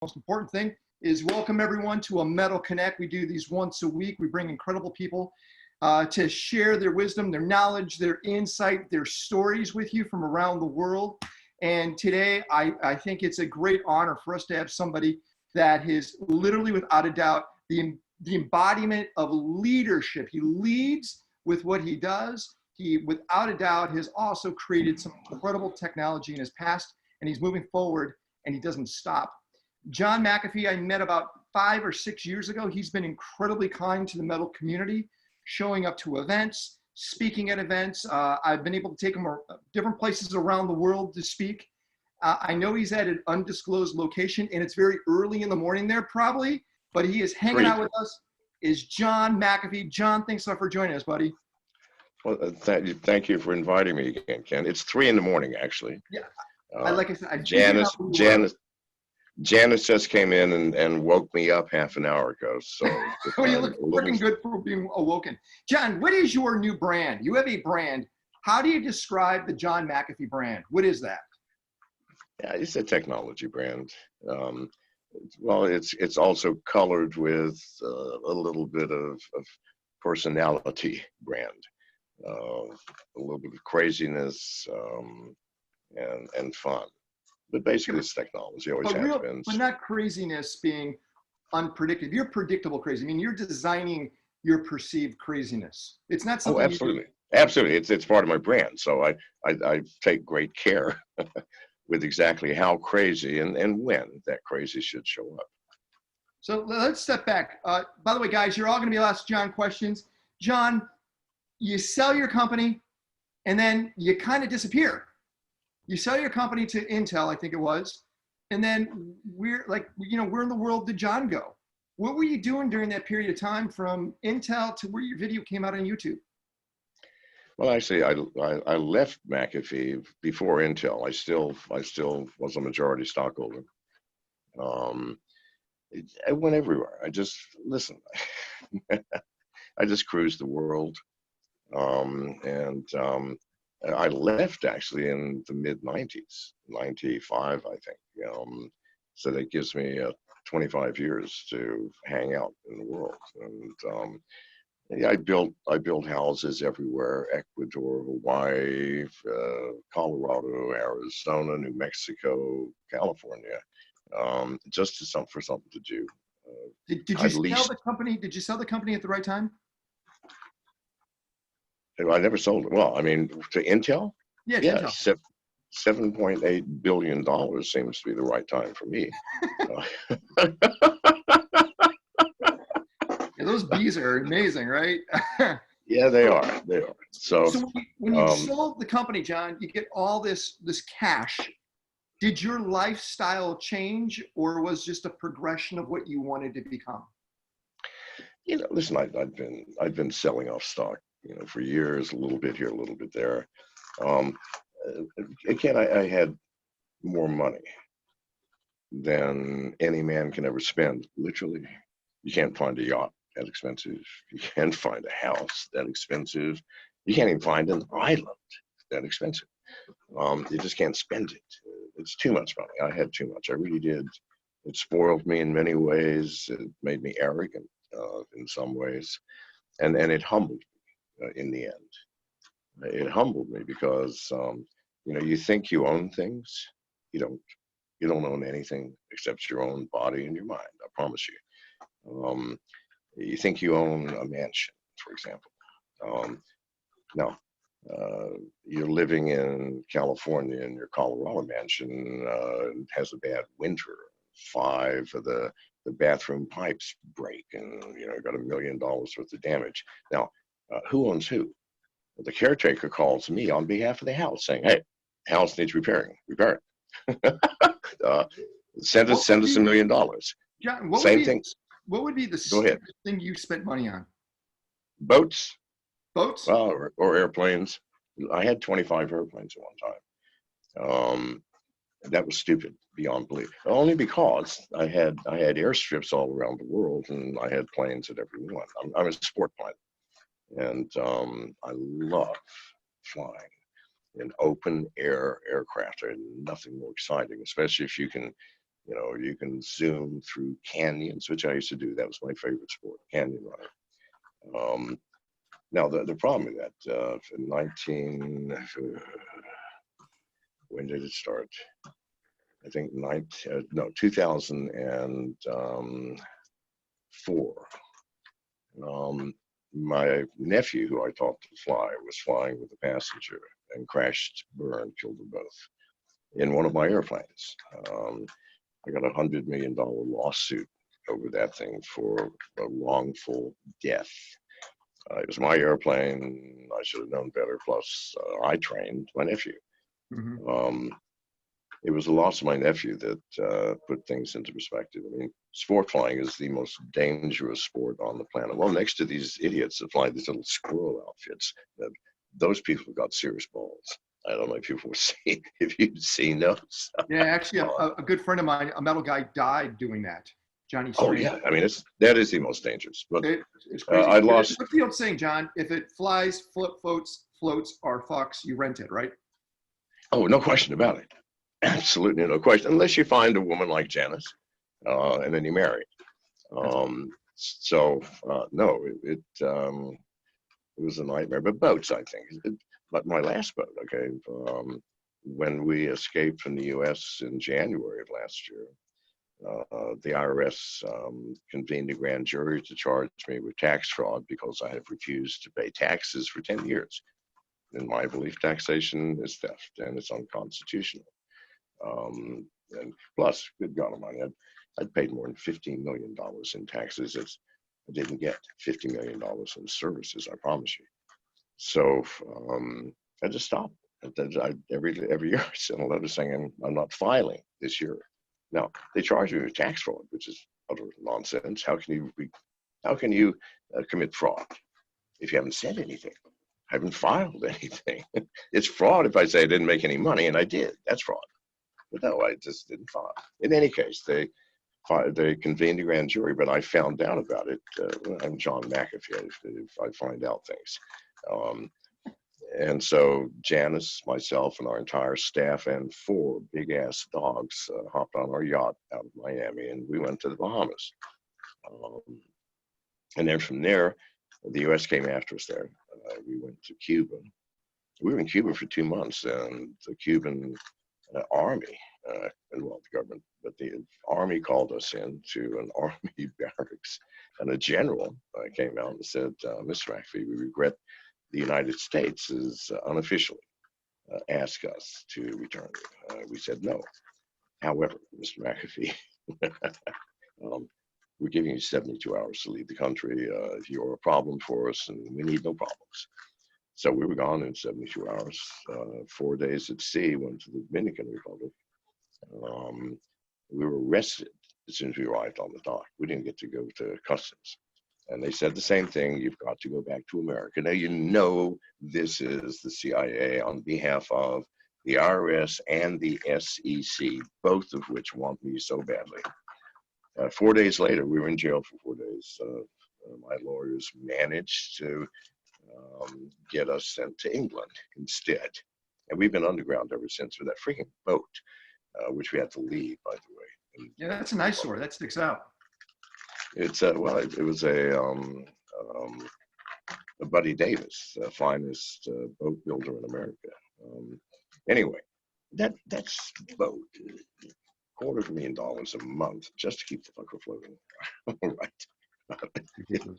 most important thing is welcome everyone to a Metal Connect. We do these once a week. We bring incredible people to share their wisdom, their knowledge, their insight, their stories with you from around the world. And today, I think it's a great honor for us to have somebody that is literally, without a doubt, the embodiment of leadership. He leads with what he does. He, without a doubt, has also created some incredible technology in his past, and he's moving forward, and he doesn't stop. John McAfee, I met about 5 or 6 years ago. He's been incredibly kind to the metal community, showing up to events, speaking at events. I've been able to take him different places around the world to speak. I know he's at an undisclosed location, and it's very early in the morning there probably, but he is hanging out with us, is John McAfee. John, thanks a lot for joining us, buddy. Well, thank you for inviting me again, Ken. It's 3 in the morning, actually. Yeah, like I said, Janice just came in and woke me up half an hour ago. So well, you look looking good for being awoken. John, what is your new brand? You have a brand. How do you describe the John McAfee brand? What is that? Yeah, it's a technology brand. Well, it's also colored with a little bit of personality brand, a little bit of craziness and fun. But basically, it's technology. Always has been. But not craziness being unpredictable. You're predictable crazy. I mean, you're designing your perceived craziness. It's not something. Oh, absolutely, absolutely. It's part of my brand. So I take great care with exactly how crazy and when that crazy should show up. So let's step back. By the way, guys, you're all going to be able to ask John questions. John, you sell your company, and then you kind of disappear. You sell your company to Intel, I think it was, and then we're in the world did John go? What were you doing during that period of time from Intel to where your video came out on YouTube? Well, actually, I left McAfee before Intel. I still was a majority stockholder. I went everywhere. I just listen. I just cruised the world, I left actually in the mid 90s, 95, I think. So that gives me 25 years to hang out in the world. And yeah, I built houses everywhere: Ecuador, Hawaii, Colorado, Arizona, New Mexico, California, just for something to do. Did you sell the company? Did you sell the company at the right time? I never sold it. Well, I mean, to Intel? Yeah, Intel. $7.8 billion seems to be the right time for me. Yeah, those bees are amazing, right? Yeah, they are. They are. So when you sold the company, John, you get all this cash. Did your lifestyle change, or was just a progression of what you wanted to become? Listen, I've been selling off stock, for years, a little bit here, a little bit there. Again, I had more money than any man can ever spend. Literally, you can't find a yacht that expensive. You can't find a house that expensive. You can't even find an island that expensive. You just can't spend it. It's too much money. I had too much. I really did. It spoiled me in many ways. It made me arrogant in some ways, and it humbled me in the end. It humbled me because you think you own things. You don't. You don't own anything except your own body and your mind. I promise you. You think you own a mansion, for example. No. You're living in California and your Colorado mansion has a bad winter. 5 of the bathroom pipes break, and got $1 million worth of damage. Now, who owns who? The caretaker calls me on behalf of the house saying, "Hey, house needs repairing. Repair it." Send us $1 million. John, Same thing. What would be the stupidest thing you spent money on? Boats. Boats? Or airplanes. I had 25 airplanes at one time. That was stupid beyond belief. Only because I had airstrips all around the world, and I had planes at every one. I'm a sport pilot, and I love flying in open air aircraft. There's nothing more exciting, especially if you can You know, you can zoom through canyons, which I used to do. That was my favorite sport, canyon running. Now, the problem with that, in when did it start? I think 2004. My nephew, who I taught to fly, was flying with a passenger and crashed, burned, killed them both in one of my airplanes. I got $100 million lawsuit over that thing for a wrongful death. It was my airplane. I should have known better. Plus, I trained my nephew. Mm-hmm. It was the loss of my nephew that put things into perspective. I mean, sport flying is the most dangerous sport on the planet. Well, next to these idiots that fly these little squirrel outfits, those people have got serious balls. I don't know if you've seen those. Yeah, actually, a good friend of mine, a metal guy, died doing that. Johnny Oh Strange. yeah, I mean that is the most dangerous. But It's crazy. I lost. What's the old saying, John? If it flies, floats, or fucks, you rent it, right? Oh, no question about it. Absolutely no question. Unless you find a woman like Janice, and then you marry. No, it was a nightmare. But boats, I think. But my last boat, okay, when we escaped from the U.S. in January of last year, the IRS convened a grand jury to charge me with tax fraud because I have refused to pay taxes for 10 years. In my belief, taxation is theft and it's unconstitutional. And plus, good God Almighty, I'd paid more than $15 million in taxes. I didn't get $50 million in services, I promise you. So I just stopped. Every year I sent a letter saying I'm not filing this year. Now they charge me with tax fraud, which is utter nonsense. How can you commit fraud if you haven't said anything? I haven't filed anything. It's fraud if I say I didn't make any money, and I did. That's fraud. But no, I just didn't file. In any case, they convened a grand jury, but I found out about it. I'm John McAfee. If I find out things. And so Janice, myself, and our entire staff and 4 big-ass dogs hopped on our yacht out of Miami, and we went to the Bahamas. And then from there, the U.S. came after us there. We went to Cuba. We were in Cuba for 2 months, and the Cuban army, the government, but the army called us into an army barracks, and a general came out and said, Mr. McAfee, we regret the United States is unofficially asked us to return. We said no. However, Mr. McAfee, we're giving you 72 hours to leave the country. You're a problem for us, and we need no problems. So we were gone in 72 hours, 4 days at sea, went to the Dominican Republic. We were arrested as soon as we arrived on the dock. We didn't get to go to customs. And they said the same thing, you've got to go back to America. Now, you know, this is the CIA on behalf of the IRS and the SEC, both of which want me so badly. 4 days later, we were in jail for 4 days. My lawyers managed to get us sent to England instead. And we've been underground ever since with that freaking boat, which we had to leave, by the way. And, yeah, that's a nice story. That sticks out. It's it was a Buddy Davis, the finest boat builder in America. Anyway, that's boat, $250,000 a month just to keep the fucker floating. Right?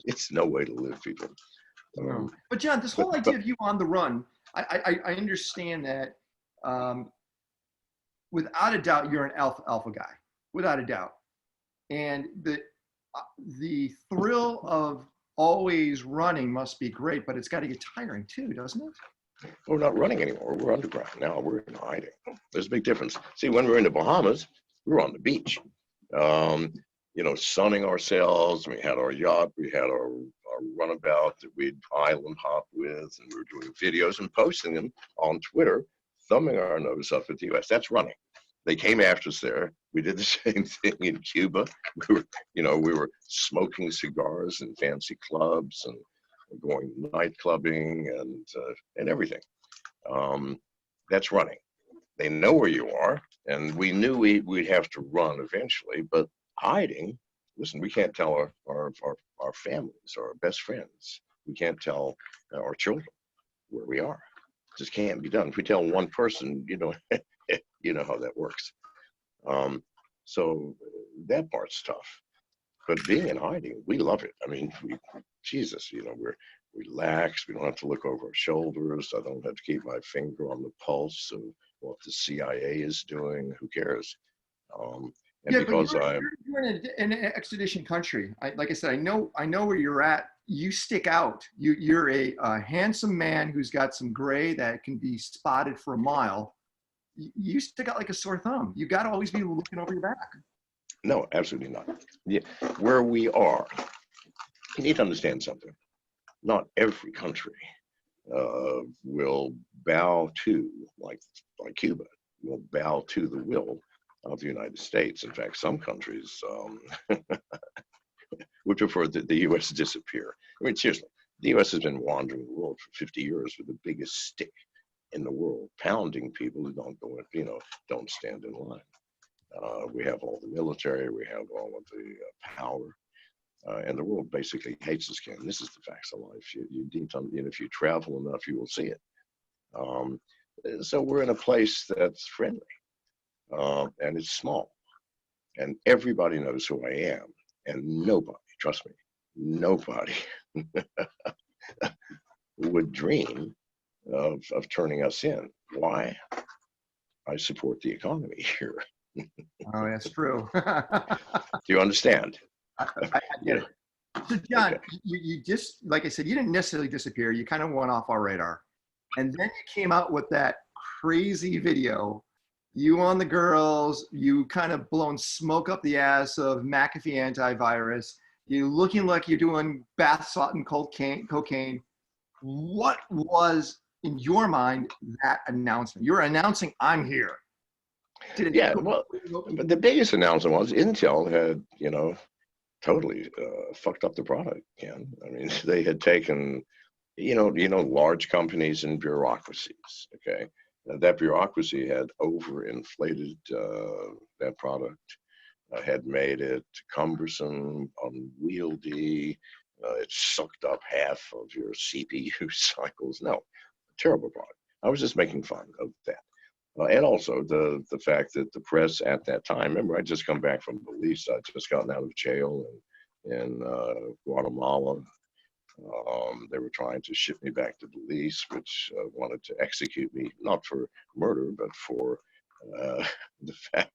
It's no way to live, people. No. But John, this whole idea of you on the run, I understand that. Without a doubt, you're an alpha guy, without a doubt, and the thrill of always running must be great, but it's got to get tiring too, doesn't it? We're not running anymore. We're underground now. We're in hiding. There's a big difference. See, when we were in the Bahamas, we were on the beach, sunning ourselves. We had our yacht. We had our runabout that we'd island hop with, and we were doing videos and posting them on Twitter, thumbing our nose up at the U.S. That's running. They came after us there. We did the same thing in Cuba. We were smoking cigars in fancy clubs and going night clubbing and everything. That's running. They know where you are, and we knew we'd have to run eventually, but hiding, listen, we can't tell our families or our best friends. We can't tell our children where we are. It just can't be done. If we tell one person, you know how that works. So that part's tough. But being in hiding, we love it. I mean, Jesus, we're relaxed. We don't have to look over our shoulders. I don't have to keep my finger on the pulse of what the CIA is doing. Who cares? And Yeah, but because you're in an extradition country. Like I said, I know where you're at. You stick out. You're a handsome man who's got some gray that can be spotted for a mile. You stick out like a sore thumb. You got to always be looking over your back. no, absolutely not. Yeah, where we are, you need to understand something. Not every country will bow to, like Cuba, will bow to the will of the United States. In fact, some countries would prefer that the U.S. disappear. I mean, seriously, the U.S. has been wandering the world for 50 years with the biggest stick in the world, pounding people who don't go, don't stand in line. We have all the military, we have all of the power, and the world basically hates us, Ken. This is the facts of life. You need to, if you travel enough, you will see it. So we're in a place that's friendly, and it's small, and everybody knows who I am, and nobody, trust me, nobody would dream of turning us in. Why? I support the economy here. Oh, that's true. Do you understand? I get it. So, John, Okay. you just, like I said, you didn't necessarily disappear. You kind of went off our radar. And then you came out with that crazy video. You on the girls, you kind of blowing smoke up the ass of McAfee antivirus. You looking like you're doing bath salt and cocaine. What was, in your mind, that announcement? You're announcing, I'm here. Did it Yeah, well, but the biggest announcement was Intel had, totally fucked up the product, Ken. I mean, they had taken, large companies and bureaucracies, okay? That bureaucracy had overinflated that product, had made it cumbersome, unwieldy. It sucked up half of your CPU cycles. No, terrible product. I was just making fun of that. And also the fact that the press at that time, remember, I just come back from Belize. I'd just gotten out of jail in Guatemala. They were trying to ship me back to Belize, which wanted to execute me, not for murder, but for the fact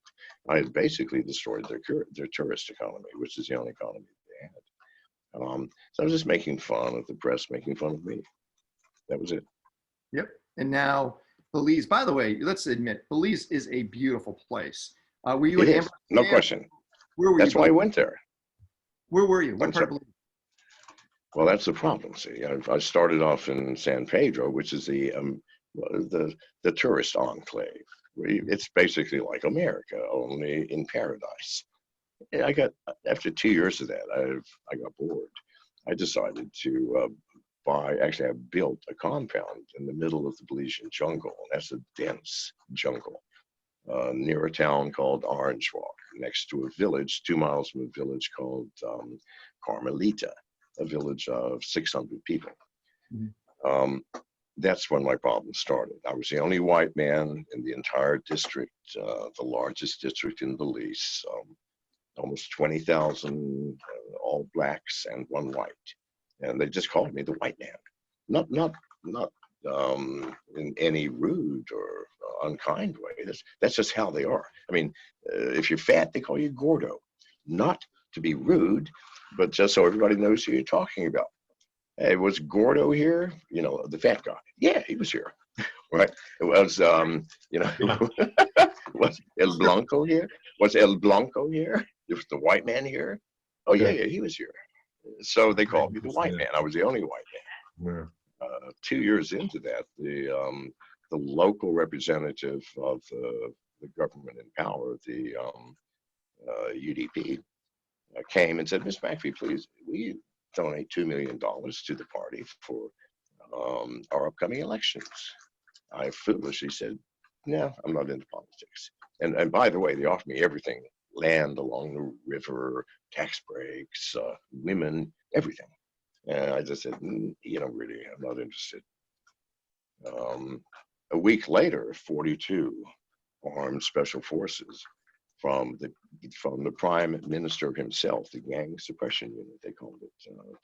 I had basically destroyed their tourist economy, which is the only economy they had. So I was just making fun of the press, making fun of me. That was it. Yep. And now Belize, by the way, let's admit, Belize is a beautiful place. Were you It in is, no Amsterdam? question. Where were That's you? why I went there. Where were you? What I'm part sorry. of Belize? Well, that's the problem. See, I started off in San Pedro, which is the tourist enclave. It's basically like America, only in paradise. And I got after 2 years of that, I got bored. I decided to buy. Actually, I built a compound in the middle of the Belizean jungle. That's a dense jungle near a town called Orange Walk, next to a village 2 miles from a village called Carmelita, a village of 600 people. Mm-hmm. That's when my problem started. I was the only white man in the entire district, the largest district in Belize, almost 20,000 all blacks and one white. And they just called me the white man. Not in any rude or unkind way. That's just how they are. I mean, if you're fat, they call you gordo. Not to be rude, but just so everybody knows who you're talking about. Hey, was Gordo here? The fat guy. Yeah, he was here. Right? It was, was El Blanco here? Was El Blanco here? Was the white man here? Oh, yeah, he was here. So they called me the white man. I was the only white man. 2 years into that, the local representative of the government in power, the UDP, came and said, Ms. McAfee, please, will you donate $2 million to the party for our upcoming elections? I foolishly said, no, I'm not into politics. And by the way, they offered me everything: land along the river, tax breaks, women, everything. And I just said, really, I'm not interested. A week later, 42 armed special forces from the prime minister himself, the gang suppression unit, they called it,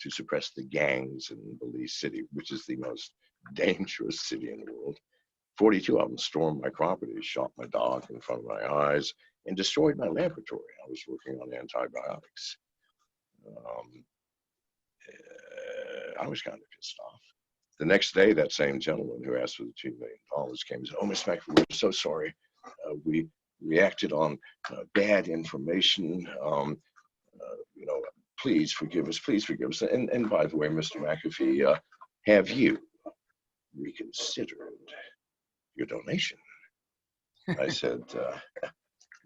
to suppress the gangs in Belize City, which is the most dangerous city in the world. 42 of them stormed my property, shot my dog in front of my eyes, and destroyed my laboratory. I was working on antibiotics. I was kind of pissed off. The next day, that same gentleman who asked for the $2 million came and said, "Oh, Miss McAfee, we're so sorry. We reacted on bad information. Please forgive us. Please forgive us." And by the way, Mr. McAfee, have you reconsidered your donation? I said,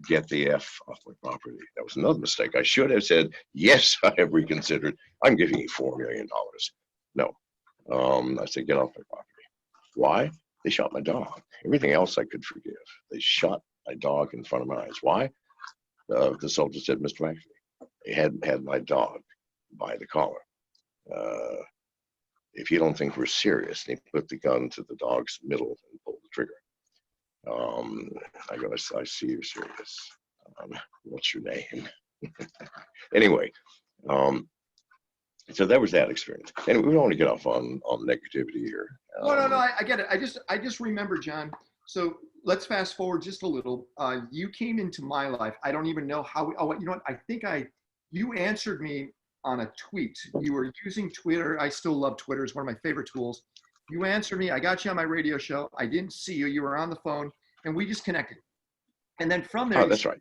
get the F off my property. That was another mistake. I should have said, yes, I have reconsidered. I'm giving you $4 million. No. I said, get off my property. Why? They shot my dog. Everything else I could forgive. They shot my dog in front of my eyes. Why? The soldier said, Mr. McAfee, they had my dog by the collar. If you don't think we're serious, and he put the gun to the dog's middle and pulled the trigger. I go, I see you're serious. What's your name? Anyway, so that was that experience. And we don't want to get off on negativity here. No, I get it. I just remember, John. So let's fast forward just a little. You came into my life. I don't even know how. You know what? I think you answered me on a tweet. You were using Twitter. I still love Twitter. It's one of my favorite tools. You answered me. I got you on my radio show. I didn't see you. You were on the phone, and we just connected. And then from there, that's right.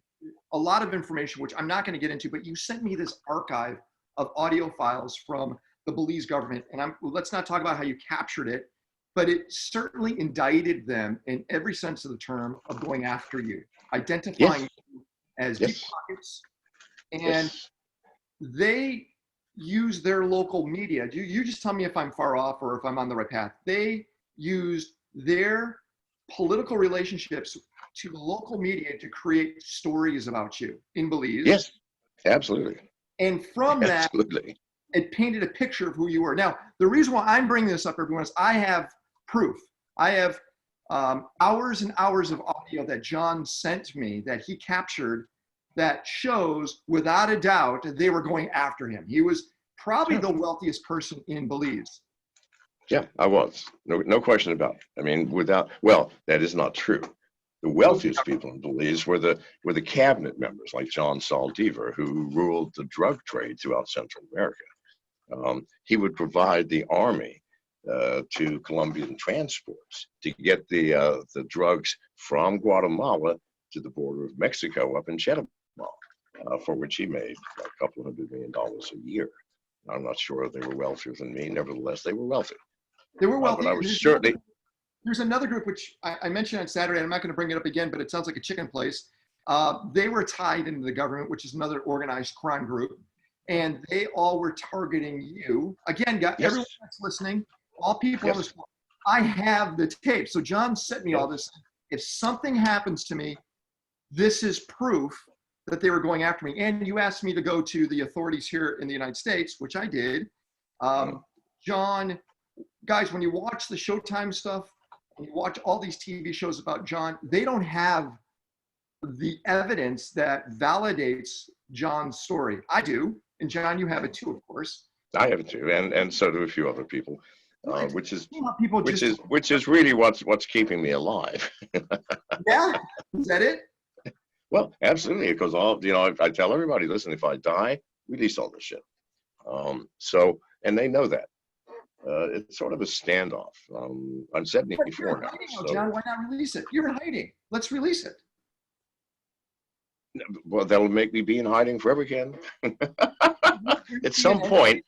A lot of information, which I'm not going to get into, but you sent me this archive of audio files from the Belize government. And let's not talk about how you captured it, but it certainly indicted them in every sense of the term of going after you, identifying you as deep pockets. And they use their local media. You just tell me if I'm far off or if I'm on the right path. They used their political relationships to local media to create stories about you in Belize. Yes, absolutely. And from that, it painted a picture of who you were. Now, the reason why I'm bringing this up, everyone, is I have proof. I have hours and hours of audio that John sent me that he captured that shows without a doubt they were going after him. He was probably the wealthiest person in Belize. Yeah, I was. No question about it. I mean, that is not true. The wealthiest people in Belize were the cabinet members like John Saldivar, who ruled the drug trade throughout Central America. He would provide the army to Colombian transports to get the drugs from Guatemala to the border of Mexico up in Chetumal, for which he made a couple $100 million a year. I'm not sure they were wealthier than me. Nevertheless, they were wealthy. They were wealthy. But I was certainly. There's another group which I mentioned on Saturday. I'm not going to bring it up again, but it sounds like a chicken place. They were tied into the government, which is another organized crime group, and they all were targeting you. Again, everyone that's listening, all people on this phone, I have the tape. So John sent me all this. If something happens to me, this is proof that they were going after me. And you asked me to go to the authorities here in the United States, which I did. John, guys, when you watch the Showtime stuff, when you watch all these TV shows about John, they don't have the evidence that validates John's story. I do. And John, you have it too, of course. I have it too. And so do a few other people. Which is really what's keeping me alive. Yeah, is that it? Well, absolutely, because I tell everybody, listen, if I die, release all this shit. And they know that. It's sort of a standoff. I'm 74 now. So. John, why not release it? You're in hiding. Let's release it. Well, that'll make me be in hiding forever again. At some point,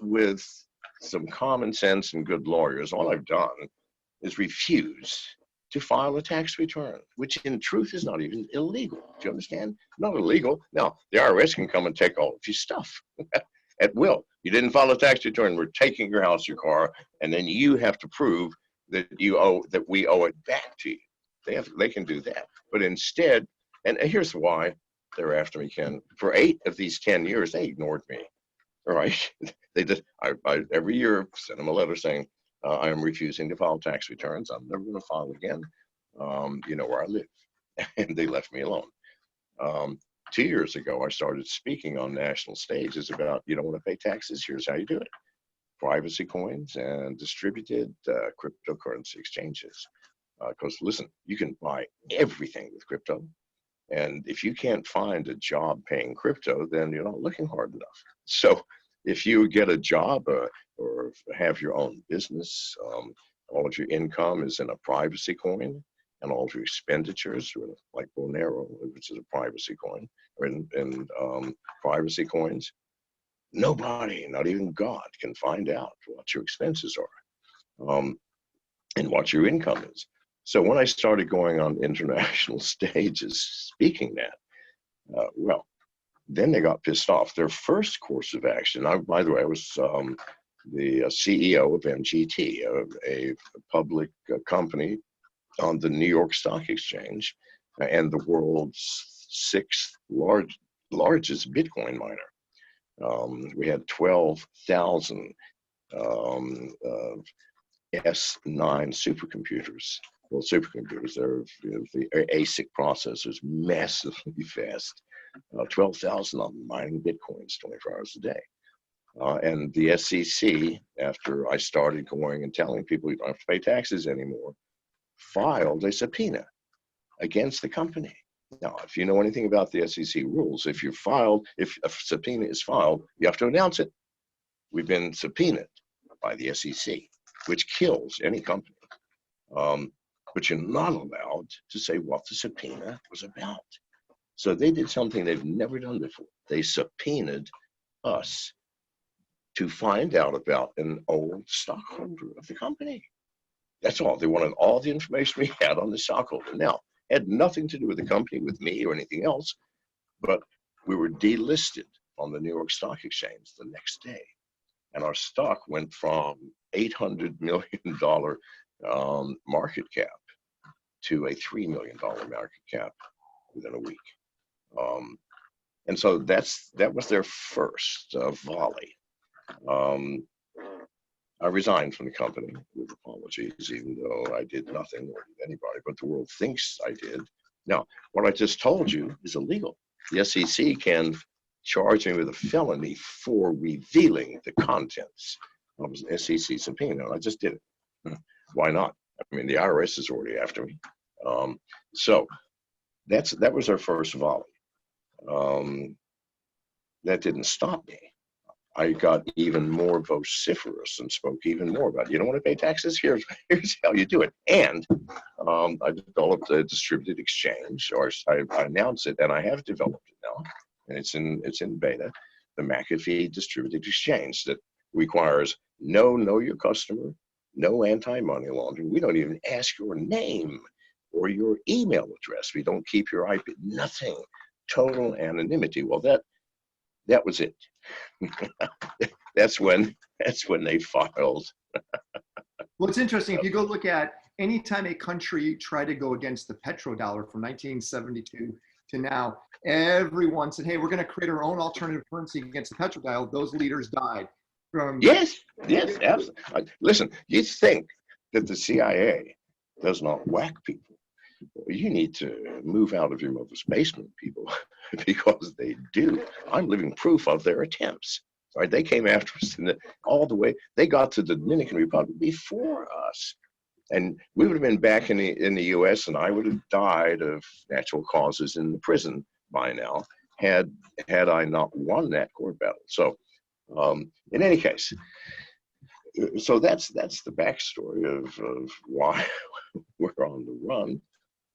with some common sense and good lawyers, all I've done is refuse to file a tax return, which in truth is not even illegal. Do you understand? Not illegal. Now, the IRS can come and take all of your stuff at will. You didn't file a tax return, we're taking your house, your car, and then you have to prove that we owe it back to you. They can do that. But instead, and here's why they're after me, Ken. For 8 of these 10 years, they ignored me. All right. They just, I every year send them a letter saying, I am refusing to file tax returns. I'm never going to file again. You know where I live. And they left me alone. 2 years ago, I started speaking on national stages about, you don't want to pay taxes, here's how you do it. Privacy coins and distributed cryptocurrency exchanges. Because listen, you can buy everything with crypto. And if you can't find a job paying crypto, then you're not looking hard enough. So if you get a job or have your own business, all of your income is in a privacy coin, and all of your expenditures, like Monero, which is a privacy coin, or in privacy coins, nobody, not even God, can find out what your expenses are and what your income is. So when I started going on international stages speaking that, well, then they got pissed off. Their first course of action, by the way, I was the CEO of MGT, a public company on the New York Stock Exchange and the world's 6th largest Bitcoin miner. We had 12,000 S9 supercomputers. Well, supercomputers, they're the ASIC processors, massively fast. 12,000 of them mining Bitcoins 24 hours a day. And the SEC, after I started going and telling people you don't have to pay taxes anymore, filed a subpoena against the company. Now, if you know anything about the SEC rules, if a subpoena is filed, you have to announce it. We've been subpoenaed by the SEC, which kills any company. But you're not allowed to say what the subpoena was about. So they did something they've never done before. They subpoenaed us to find out about an old stockholder of the company. That's all. They wanted all the information we had on the stockholder. Now, it had nothing to do with the company, with me, or anything else, but we were delisted on the New York Stock Exchange the next day. And our stock went from $800 million market cap to a $3 million market cap within a week. And so that was their first volley. I resigned from the company with apologies, even though I did nothing or anybody, but the world thinks I did. Now, what I just told you is illegal. The SEC can charge me with a felony for revealing the contents of an SEC subpoena. I just did it. Why not? I mean, the IRS is already after me. So that was our first volley. That didn't stop me. I got even more vociferous and spoke even more about, you don't want to pay taxes? Here's how you do it. And I developed a distributed exchange, or I announced it, and I have developed it now, and it's in beta, the McAfee distributed exchange that requires no know your customer, no anti-money laundering. We don't even ask your name or your email address. We don't keep your IP, nothing. Total anonymity. Well, that was it. That's when they filed. Well, it's interesting. If you go look at any time a country tried to go against the petrodollar from 1972 to now, everyone said, hey, we're going to create our own alternative currency against the petrodollar. Those leaders died. Yes, absolutely. Listen, you think that the CIA does not whack people. You need to move out of your mother's basement, people, because they do. I'm living proof of their attempts. Right? They came after us all the way. They got to the Dominican Republic before us. And we would have been back in the U.S., and I would have died of natural causes in the prison by now had I not won that court battle. So in any case, so that's the backstory of why we're on the run.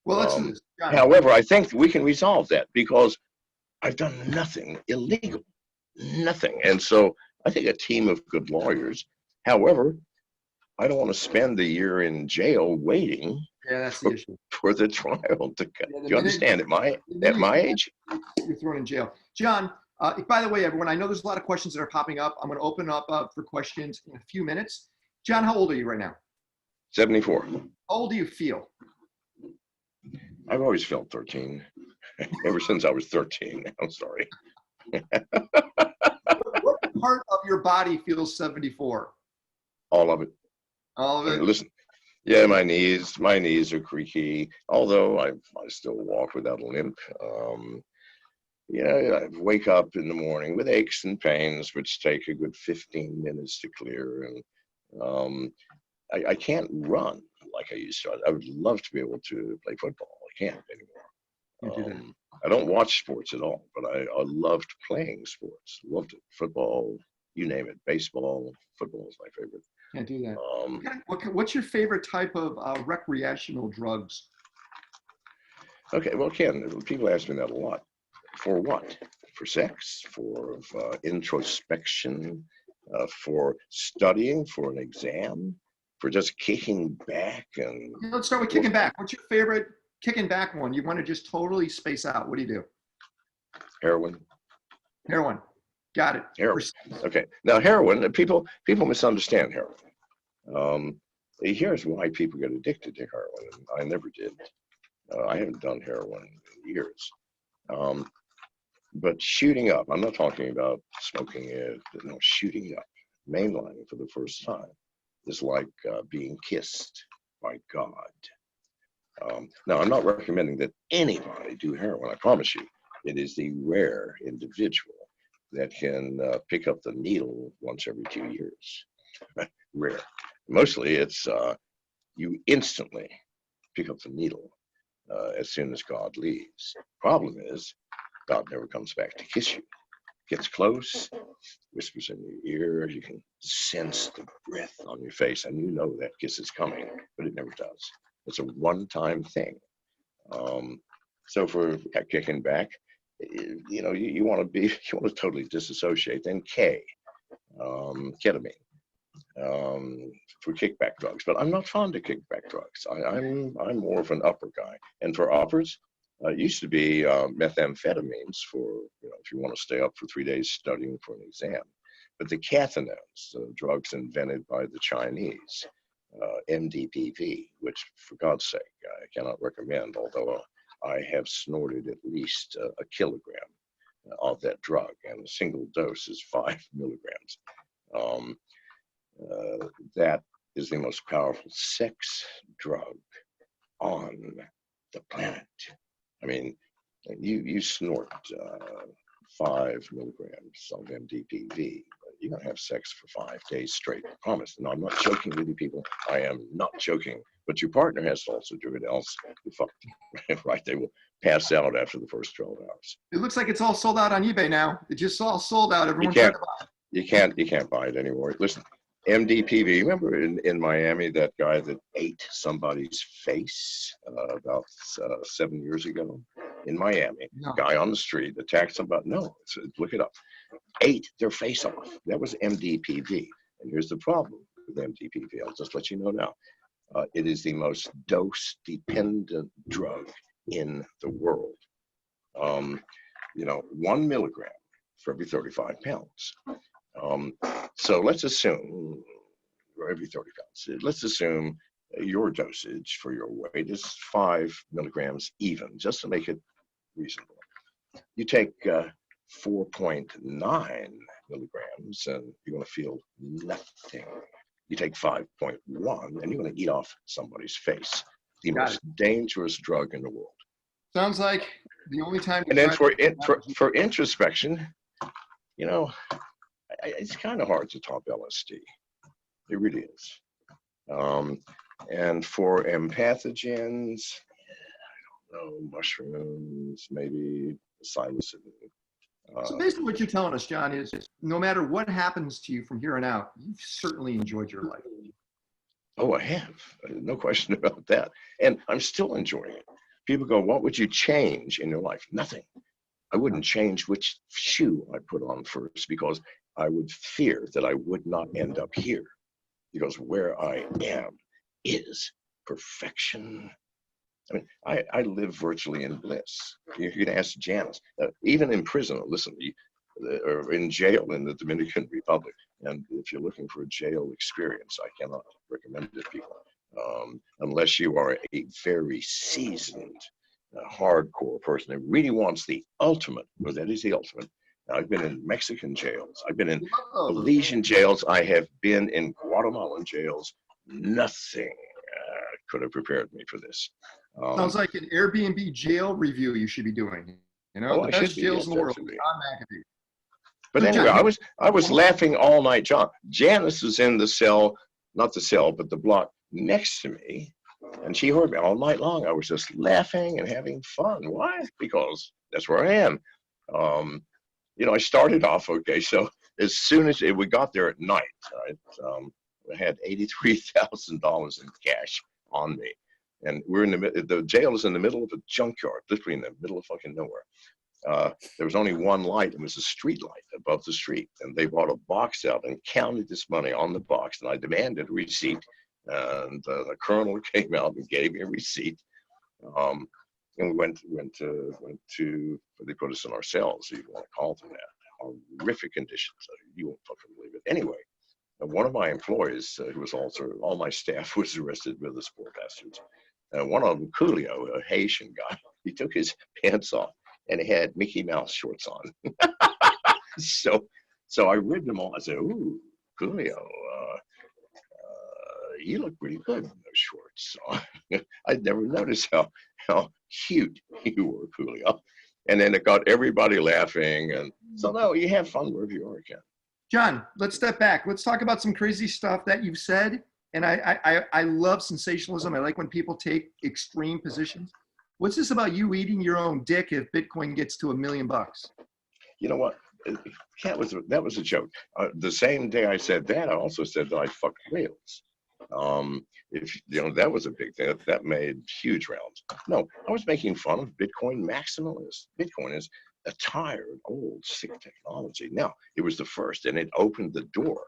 Well, however, I think we can resolve that because I've done nothing illegal, nothing. And so I think a team of good lawyers. However, I don't want to spend a year in jail waiting for the trial to come. Do you understand? At my age, you're thrown in jail. John, by the way, everyone, I know there's a lot of questions that are popping up. I'm going to open up for questions in a few minutes. John, how old are you right now? 74. How old do you feel? I've always felt 13. Ever since I was 13. I'm sorry. What part of your body feels 74? All of it. All of I mean, it? listen. Yeah, my knees are creaky. Although I still walk without a limp. I wake up in the morning with aches and pains, which take a good 15 minutes to clear. And I can't run like I used to. I would love to be able to play football. I can't You do anymore. that. I don't watch sports at all, but I loved playing sports. Loved it. Football, you name it. Baseball, football is my favorite. Can't do that. Um, What's your favorite type of recreational drugs? okay, well, Ken, people ask me that a lot. For what? For sex? For introspection? For studying? For an exam? For just kicking back and Okay, let's start with kicking back. What's your favorite kicking back one? You want to just totally space out. What do you do? heroin? Heroin. Got it. Heroin. Okay. Now, heroin. People misunderstand heroin. Here's why people get addicted to heroin. I never did. I haven't done heroin in years. But shooting up, I'm not talking about smoking it, but no, shooting up, mainlining for the first time is like being kissed by God. Now, I'm not recommending that anybody do heroin, I promise you. It is the rare individual that can pick up the needle once every 2 years. Rare. Mostly it's you instantly pick up the needle as soon as God leaves. Problem is, God never comes back to kiss you. Gets close, whispers in your ear, you can sense the breath on your face, and you know that kiss is coming, but it never does. It's a one-time thing. So for kicking back, you want to totally disassociate. Then ketamine, for kickback drugs. But I'm not fond of kickback drugs. I'm more of an upper guy. And for uppers, it used to be methamphetamines for, if you want to stay up for 3 days studying for an exam. But the cathinones, drugs invented by the Chinese, MDPV, which for God's sake, I cannot recommend, although I have snorted at least a kilogram of that drug, and a single dose is 5 milligrams. That is the most powerful sex drug on the planet. I mean, you snort 5 milligrams of MDPV, you're going to have sex for 5 days straight. I promise. No, I'm not joking with you people. I am not joking. But your partner has to also do it, else you're fucked. Right? They will pass out after the first 12 hours. It looks like it's all sold out on eBay now. It just all sold out. Everyone you can't buy it anymore. Listen, MDPV, remember in Miami, that guy that ate somebody's face about 7 years ago? In Miami, No. guy on the street attacked somebody. No, look it up. Ate their face off. That was MDPV. And here's the problem with MDPV. I'll just let you know now. It is the most dose-dependent drug in the world. 1 milligram for every 35 pounds. So let's assume, or every 30 pounds, let's assume your dosage for your weight is 5 milligrams even, just to make it reasonable. You take 4.9 milligrams and you're going to feel nothing. You take 5.1 and you're going to eat off somebody's face. The most dangerous drug in the world. Sounds like the only time. And then for introspection, it's kind of hard to top LSD. It really is. And for empathogens, I don't know, mushrooms, maybe psilocybin. So basically what you're telling us, John, is no matter what happens to you from here on out, you've certainly enjoyed your life. Oh, I have. No question about that. And I'm still enjoying it. People go, what would you change in your life? Nothing. I wouldn't change which shoe I put on first, because I would fear that I would not end up here, because where I am is perfection. I mean, I live virtually in bliss. You can ask Janice, even in prison, listen, or in jail in the Dominican Republic. And if you're looking for a jail experience, I cannot recommend it to people. unless you are a very seasoned, hardcore person that really wants the ultimate, because that is the ultimate. Now, I've been in Mexican jails. I've been in Whoa. Belizean jails. I have been in Guatemalan jails. Nothing could have prepared me for this. Sounds like an Airbnb jail review you should be doing. You know, Oh, the I should best be. jails Yes, in the world. absolutely. John McAfee. But So, anyway, John, I was laughing all night. Janice was in the cell, not the cell, but the block next to me, and she heard me all night long. I was just laughing and having fun. Why? Because that's where I am. Um, I started off okay. So as soon as we got there at night, right, I had $83,000 in cash on me, and we're in the jail is in the middle of a junkyard, literally in the middle of fucking nowhere. There was only one light. It was a street light above the street. And they brought a box out and counted this money on the box. And I demanded a receipt. And the colonel came out and gave me a receipt. And we went to they put us in our cells, if you want to call them that. Horrific conditions. You won't fucking believe it. Anyway, one of my employees, who was also, all my staff was arrested with the poor bastards. One of them, Coolio, a Haitian guy, he took his pants off and it had Mickey Mouse shorts on. so I ribbed them all. I said, "Ooh, Coolio, you look pretty good in those shorts." So I'd never noticed how cute you were, Coolio. And then it got everybody laughing. And so, no, you have fun wherever you are, Ken. John, let's step back. Let's talk about some crazy stuff that you've said. And I love sensationalism. I like when people take extreme positions. What's this about you eating your own dick if Bitcoin gets to $1 million? You know what? That was a joke. The same day I said that, I also said that I fucked whales. If that was a big thing. That made huge rounds. No, I was making fun of Bitcoin maximalists. Bitcoin is a tired, old, sick technology. Now, it was the first, and it opened the door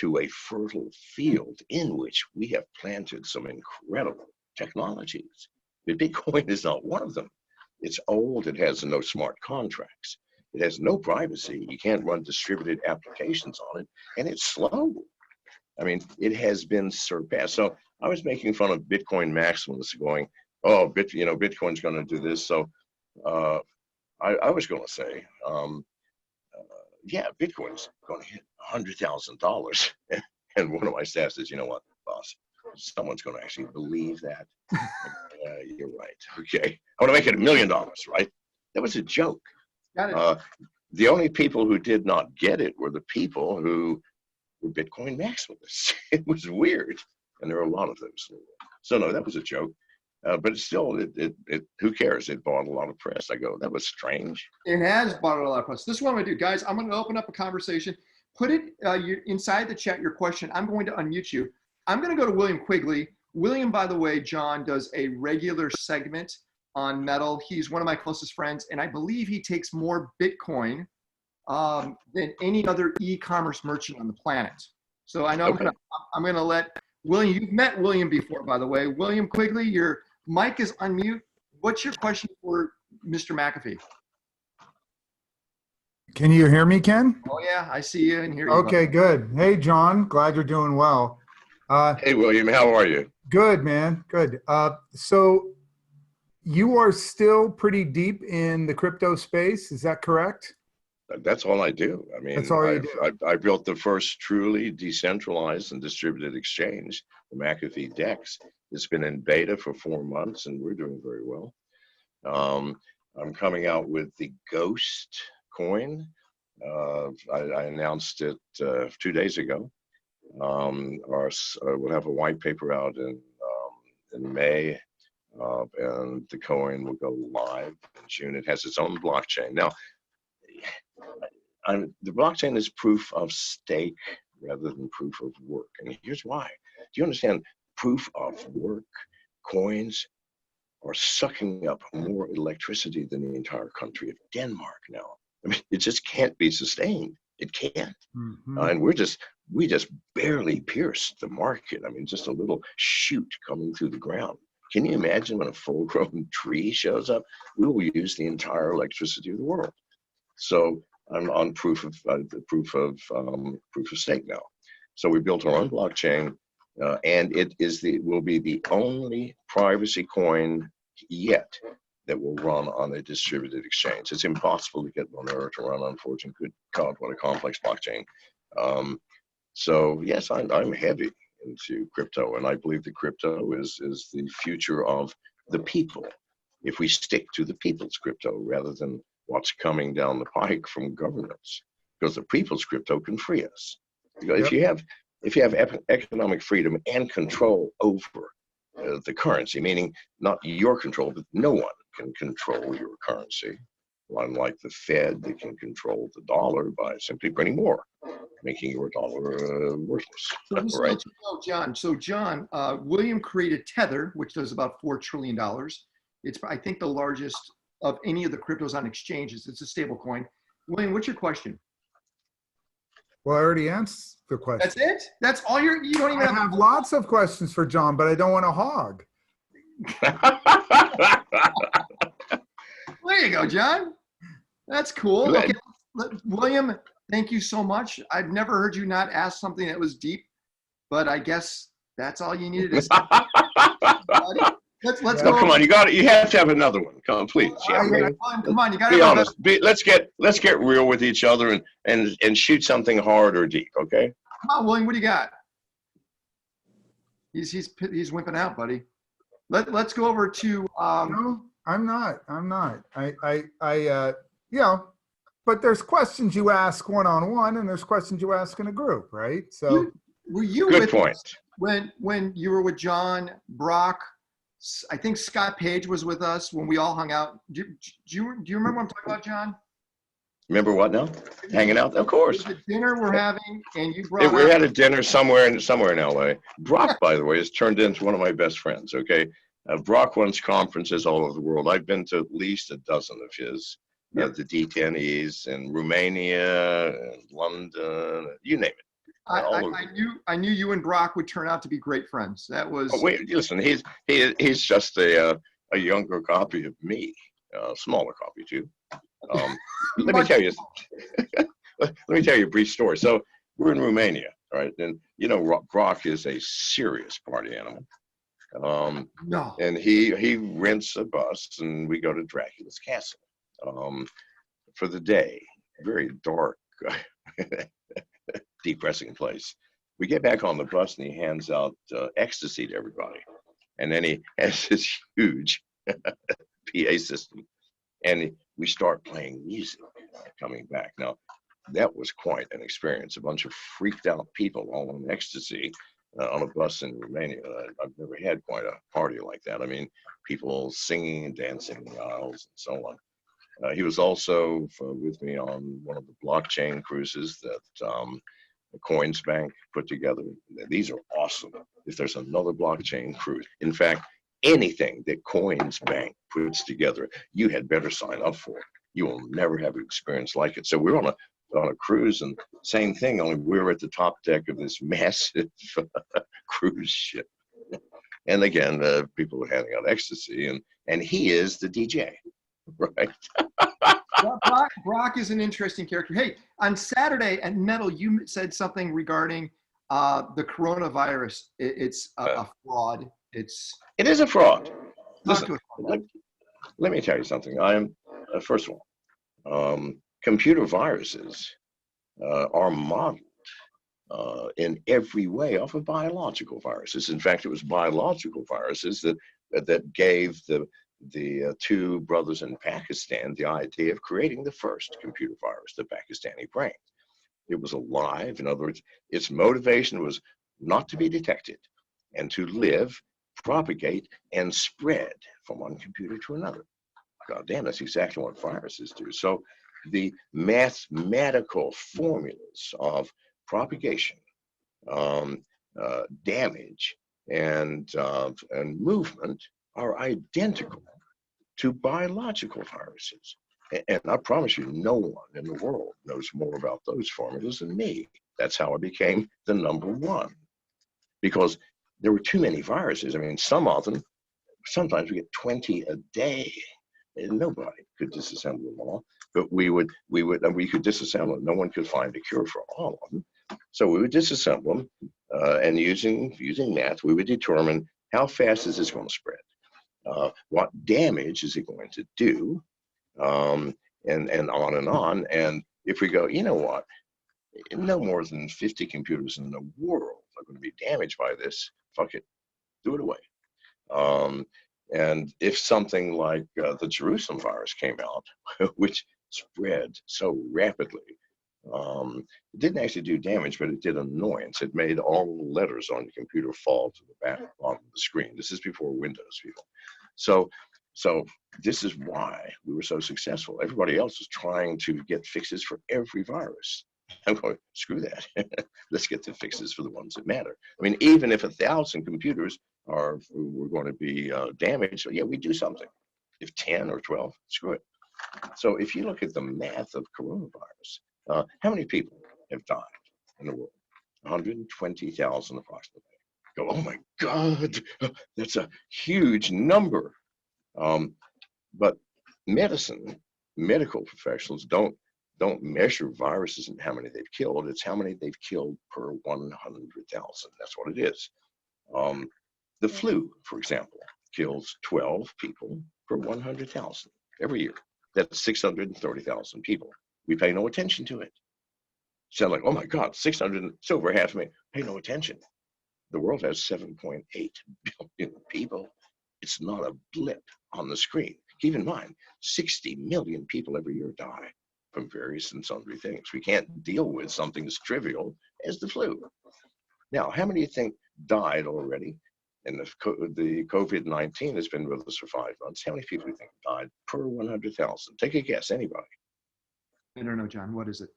to a fertile field in which we have planted some incredible technologies. But Bitcoin is not one of them. It's old. It has no smart contracts. It has no privacy. You can't run distributed applications on it, and it's slow. I mean, it has been surpassed. So I was making fun of Bitcoin maximalists, going, "Oh, Bitcoin's going to do this." So I was going to say, yeah, Bitcoin's going to hit $100,000, and one of my staff says, "You know what, boss? Someone's going to actually believe that." You're right. Okay, I want to make it $1 million, right? That was a joke. Got it. The only people who did not get it were the people who were Bitcoin maximalists. It was weird, and there are a lot of those. So no, that was a joke. But still, who cares? It bought a lot of press. I go, that was strange. It has bought a lot of press. This is what I'm going to do, guys. I'm going to open up a conversation. Put it inside the chat, your question. I'm going to unmute you. I'm going to go to William Quigley. William, by the way, John, does a regular segment on metal. He's one of my closest friends, and I believe he takes more Bitcoin than any other e-commerce merchant on the planet. So I know Okay. I'm going to let William. You've met William before, by the way. William Quigley, your mic is unmute. What's your question for Mr. McAfee? Can you hear me, Ken? Oh yeah, I see you and hear you. Okay, good. Hey, John, glad you're doing well. Hey, William, how are you? Good, man, good. So you are still pretty deep in the crypto space, is that correct? That's all I do. I mean, That's all you do. I built the first truly decentralized and distributed exchange, the McAfee DEX. It's been in beta for 4 months, and we're doing very well. I'm coming out with the Ghost coin. I announced it 2 days ago. We'll have a white paper out in May, and the coin will go live in June. It has its own blockchain. Now, the blockchain is proof of stake rather than proof of work. And here's why. Do you understand? Proof of work coins are sucking up more electricity than the entire country of Denmark now. I mean, it just can't be sustained. It can't. Mm-hmm. And we just barely pierced the market. I mean, just a little shoot coming through the ground. Can you imagine when a full-grown tree shows up? We will use the entire electricity of the world. So I'm on proof of stake now. So we built our own blockchain. And it will be the only privacy coin yet that will run on a distributed exchange. It's impossible to get Monero to run on Fortune. Good God, what a complex blockchain. So yes, I'm heavy into crypto, and I believe that crypto is the future of the people. If we stick to the people's crypto rather than what's coming down the pike from governments, because the people's crypto can free us. Because if you have economic freedom and control over the currency, meaning not your control, but no one can control your currency. Unlike the Fed, they can control the dollar by simply printing more, making your dollar worthless. So just Right? let you know, John. So John, William created Tether, which does about $4 trillion. It's, I think, the largest of any of the cryptos on exchanges. It's a stable coin. William, what's your question? Well, I already answered the question. That's it? That's all you don't even I have lots of questions for John, but I don't want to hog. There you go, John. That's cool. Okay, William, thank you so much. I've never heard you not ask something that was deep, but I guess that's all you needed to say. Let's go. Come on, you have to have another one. Come on, please. Come on, you got to be honest. Let's get real with each other and shoot something hard or deep. Okay. Come on, William. What do you got? He's wimping out, buddy. Let's go over to. No, I'm not. But there's questions you ask one-on-one, and there's questions you ask in a group, right? So. Were you good with point. us when you were with John, Brock? I think Scott Page was with us when we all hung out. Do you remember what I'm talking about, John? Remember what now? Hanging out? Of course. The dinner we're having, and you brought. We had a dinner somewhere in LA. Brock, by the way, has turned into one of my best friends. Okay, Brock runs conferences all over the world. I've been to at least a dozen of his. The D10Es in Romania, and London, you name it. I knew you and Brock would turn out to be great friends. That was. Oh, wait, listen, he's just a younger copy of me, smaller copy too. Let me tell you. Let me tell you a brief story. So we're in Romania, right? And you know, Brock is a serious party animal. No. And he rents a bus, and we go to Dracula's castle for the day. Very dark. Depressing place. We get back on the bus, and he hands out ecstasy to everybody, and then he has this huge PA system, and we start playing music coming back. Now that was quite an experience. A bunch of freaked out people all on ecstasy on a bus in Romania. I've never had quite a party like that. I mean, people singing and dancing in the aisles and so on. He was also with me on one of the blockchain cruises that the Coins Bank put together. These are awesome. If there's another blockchain cruise, in fact, anything that Coins Bank puts together, you had better sign up for it. You will never have an experience like it. So we're on a cruise, and same thing, only we're at the top deck of this massive cruise ship. And again, people are handing out ecstasy, and he is the DJ, right? Brock is an interesting character. Hey, on Saturday at Metal, you said something regarding the coronavirus. It's a fraud. It is a fraud. Listen, let me tell you something. I am, first of all, computer viruses are modeled in every way off of biological viruses. In fact, it was biological viruses that gave the two brothers in Pakistan the idea of creating the first computer virus, the Pakistani brain. It was alive. In other words, its motivation was not to be detected and to live, propagate, and spread from one computer to another. God damn, that's exactly what viruses do. So the mathematical formulas of propagation, damage, and movement are identical to biological viruses. And I promise you, no one in the world knows more about those formulas than me. That's how I became the #1. Because there were too many viruses. I mean, some of them, sometimes we get 20 a day. And nobody could disassemble them all. But we could disassemble them. No one could find a cure for all of them. So we would disassemble them, and using math, we would determine how fast is this going to spread, what damage is it going to do, and on and on. And if we go, you know what, no more than 50 computers in the world are going to be damaged by this. Fuck it, do it away. And if something like the Jerusalem virus came out, which spread so rapidly, it didn't actually do damage, but it did annoyance. It made all the letters on the computer fall to the back bottom of the screen. This is before Windows, people. So this is why we were so successful. Everybody else was trying to get fixes for every virus. I'm going, screw that. Let's get the fixes for the ones that matter. I mean, even if 1,000 computers were going to be damaged, so yeah, we do something. If 10 or 12, screw it. So if you look at the math of coronavirus, how many people have died in the world? 120,000 approximately. Go, oh my God, that's a huge number. But medical professionals don't measure viruses and how many they've killed. It's how many they've killed per 100,000. That's what it is. The flu, for example, kills 12 people per 100,000 every year. That's 630,000 people. We pay no attention to it. Sound like, oh my God, 600, it's over half a million. Pay no attention. The world has 7.8 billion people. It's not a blip on the screen. Keep in mind, 60 million people every year die from various and sundry things. We can't deal with something as trivial as the flu. Now, how many do you think died already? And the COVID-19 has been with us for 5 months. How many people do you think died per 100,000? Take a guess, anybody. I don't know, John. What is it?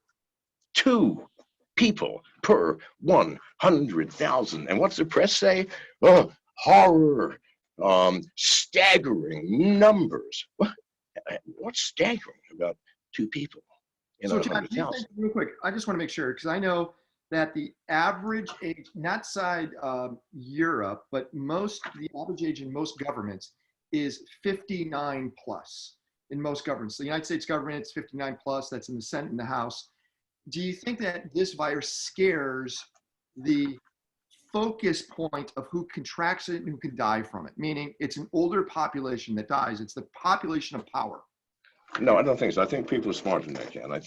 2 people per 100,000. And what's the press say? Oh, horror, staggering numbers. What's staggering about 2 people in So, John, 100,000? real quick, I just want to make sure, because I know that the average age, not outside Europe, but the average age in most governments is 59 plus in most governments. The United States government, it's 59 plus, that's in the Senate and the House. Do you think that this virus scares the focus point of who contracts it and who can die from it? Meaning it's an older population that dies. It's the population of power. No, I don't think so. I think people are smarter than that, Ken. I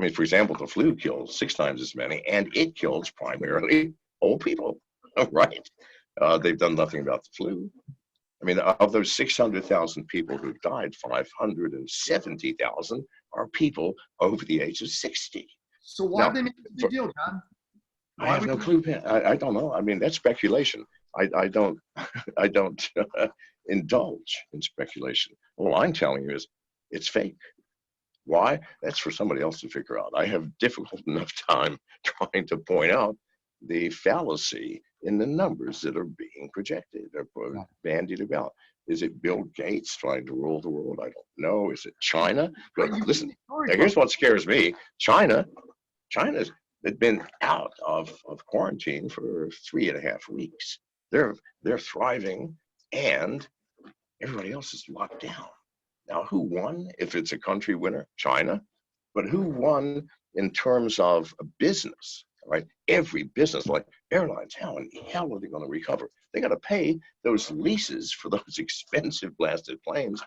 mean, for example, the flu kills 6 times as many, and it kills primarily old people, right? They've done nothing about the flu. I mean, of those 600,000 people who died, 570,000 are people over the age of 60. So why did they make this big deal, John? I have no clue. I don't know. I mean, that's speculation. I don't indulge in speculation. All I'm telling you is it's fake. Why? That's for somebody else to figure out. I have difficult enough time trying to point out the fallacy in the numbers that are being projected or bandied about. Is it Bill Gates trying to rule the world? I don't know. Is it China? But listen, here's what scares me. China's been out of quarantine for 3.5 weeks. They're thriving, and everybody else is locked down. Now, who won? If it's a country winner, China. But who won in terms of a business, right? Every business, like airlines, how in the hell are they going to recover? They got to pay those leases for those expensive blasted planes,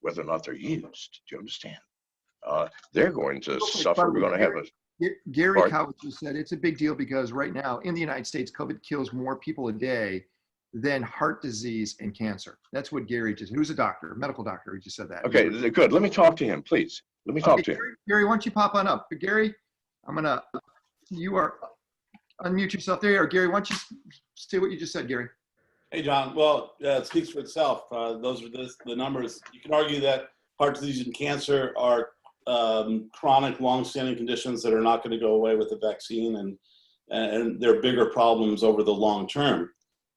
whether or not they're used. Do you understand? They're going to suffer. We're going to have a... Gary Cowart just said it's a big deal because right now in the United States, COVID kills more people a day than heart disease and cancer. That's what Gary just, who's a doctor, a medical doctor, he just said that. Okay, good. Let me talk to him, please. Let me talk to him. Gary, why don't you pop on up? But Gary, unmute yourself there. Or Gary, why don't you say what you just said, Gary? Hey, John. Well, it speaks for itself. Those are the numbers. You can argue that heart disease and cancer are chronic, long-standing conditions that are not going to go away with the vaccine, and they're bigger problems over the long term.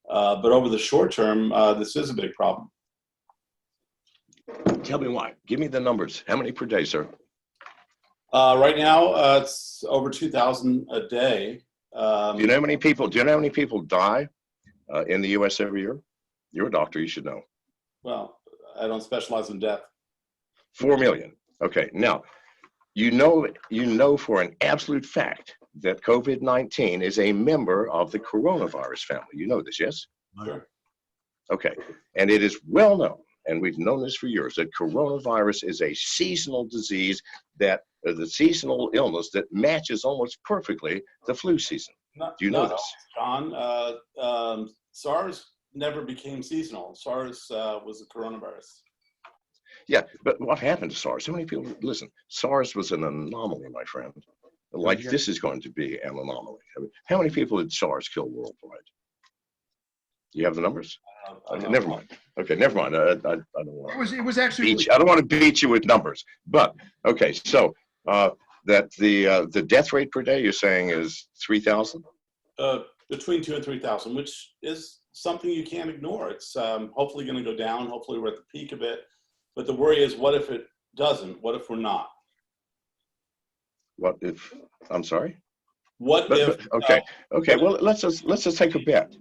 But over the short term, this is a big problem. Tell me why. Give me the numbers. How many per day, sir? Right now, it's over 2,000 a day. Do you know how many people? Do you know how many people die in the U.S. every year? You're a doctor. You should know. Well, I don't specialize in death. 4 million. Okay. Now, you know for an absolute fact that COVID-19 is a member of the coronavirus family. You know this, yes? Sure. Okay. And it is well known, and we've known this for years, that coronavirus is a seasonal disease that the seasonal illness that matches almost perfectly the flu season. Do you know this? John, SARS never became seasonal. SARS was a coronavirus. Yeah, but what happened to SARS? How many people, listen, SARS was an anomaly, my friend. Like this is going to be an anomaly. I mean, how many people did SARS kill worldwide? You have the numbers? Okay, never mind. Okay, never mind. I don't want It was actually. I don't want to beat you with numbers. But okay, so that the death rate per day you're saying is 3,000? Between 2,000 and 3,000, which is something you can't ignore. It's hopefully going to go down. Hopefully we're at the peak of it. But the worry is, what if it doesn't? What if we're not? What if? I'm sorry. Okay. Well, let's just take a bet,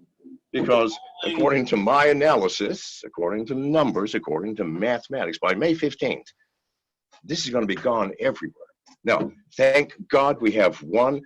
because according to my analysis, according to numbers, according to mathematics, by May 15th, this is going to be gone everywhere. Now, thank God we have one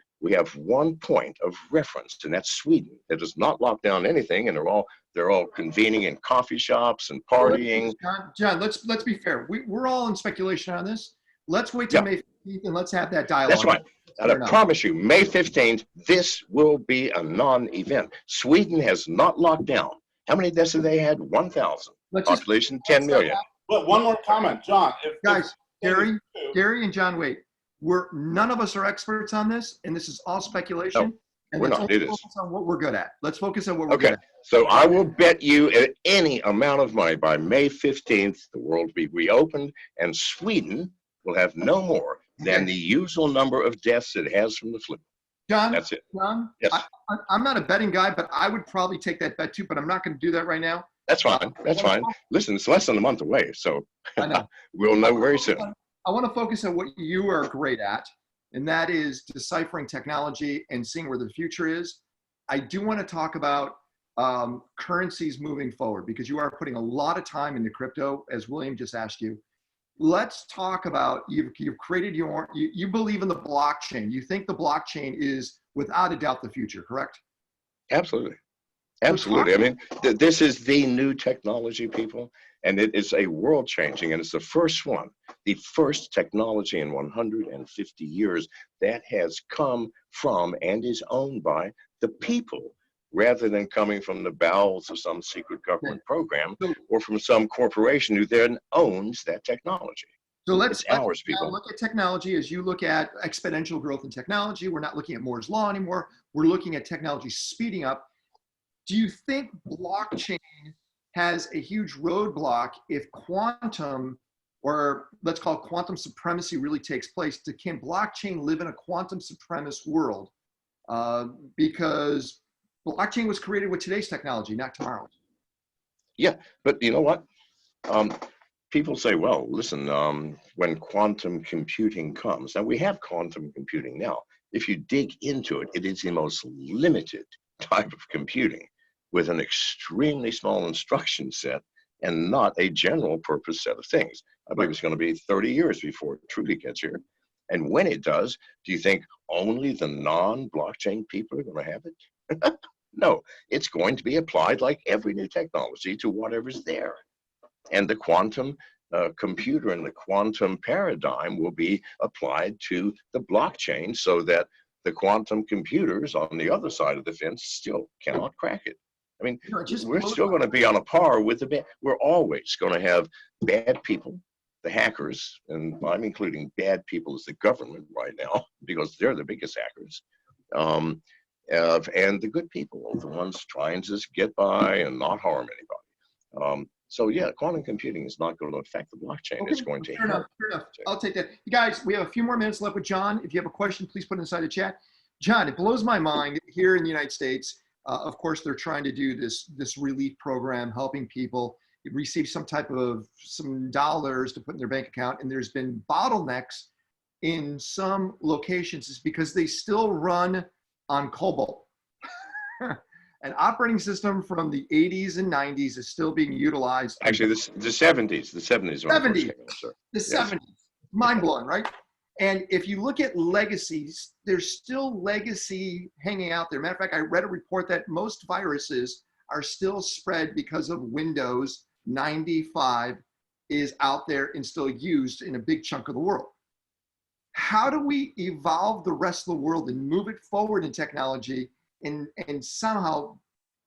point of reference, and that's Sweden. That does not lock down anything, and they're all convening in coffee shops and partying. John, let's be fair. We're all in speculation on this. Let's wait till May 15th and let's have that dialogue. That's right. And I promise you, May 15th, this will be a non-event. Sweden has not locked down. How many deaths have they had? 1,000. Population 10 million. But one more comment, John. Gary and John, wait. None of us are experts on this, and this is all speculation. No, and we're let's not. It is. focus on what we're good at. Let's focus on what we're good at. So I will bet you at any amount of money by May 15th, the world will be reopened, and Sweden will have no more than the usual number of deaths it has from the flu. John, that's it. John, yes. I'm not a betting guy, but I would probably take that bet too, but I'm not going to do that right now. That's fine. That's fine. Listen, it's less than a month away, so we'll know very soon. I want to focus on what you are great at, and that is deciphering technology and seeing where the future is. I do want to talk about currencies moving forward, because you are putting a lot of time into crypto, as William just asked you. Let's talk about, you've created you believe in the blockchain. You think the blockchain is without a doubt the future, correct? Absolutely. Absolutely. I mean, this is the new technology, people, and it is a world changing, and it's the first one, the first technology in 150 years that has come from and is owned by the people, rather than coming from the bowels of some secret government program or from some corporation who then owns that technology. So let's people. Look at technology as you look at exponential growth in technology. We're not looking at Moore's Law anymore. We're looking at technology speeding up. Do you think blockchain has a huge roadblock if quantum, or let's call it quantum supremacy, really takes place? Can blockchain live in a quantum supremacist world? Because blockchain was created with today's technology, not tomorrow's. Yeah, but you know what? People say, well, listen, when quantum computing comes, now we have quantum computing now. If you dig into it, it is the most limited type of computing with an extremely small instruction set and not a general purpose set of things. I believe it's going to be 30 years before it truly gets here. And when it does, do you think only the non-blockchain people are going to have it? No, it's going to be applied like every new technology to whatever's there. And the quantum computer and the quantum paradigm will be applied to the blockchain, so that the quantum computers on the other side of the fence still cannot crack it. I mean, we're still going to be on a par with the bad. We're always going to have bad people, the hackers, and I'm including bad people as the government right now, because they're the biggest hackers. And the good people, the ones trying to just get by and not harm anybody. So yeah, quantum computing is not going to affect the blockchain. Okay, it's going to help. Fair enough. I'll take that. You guys, we have a few more minutes left with John. If you have a question, please put it inside the chat. John, it blows my mind here in the United States. Of course, they're trying to do this relief program, helping people receive some dollars to put in their bank account. And there's been bottlenecks in some locations. It's because they still run on COBOL. An operating system from the 80s and 90s is still being utilized. Actually, the 70s. The 70s. The 70s. Mind blowing, right? And if you look at legacies, there's still legacy hanging out there. Matter of fact, I read a report that most viruses are still spread because of Windows 95 is out there and still used in a big chunk of the world. How do we evolve the rest of the world and move it forward in technology and somehow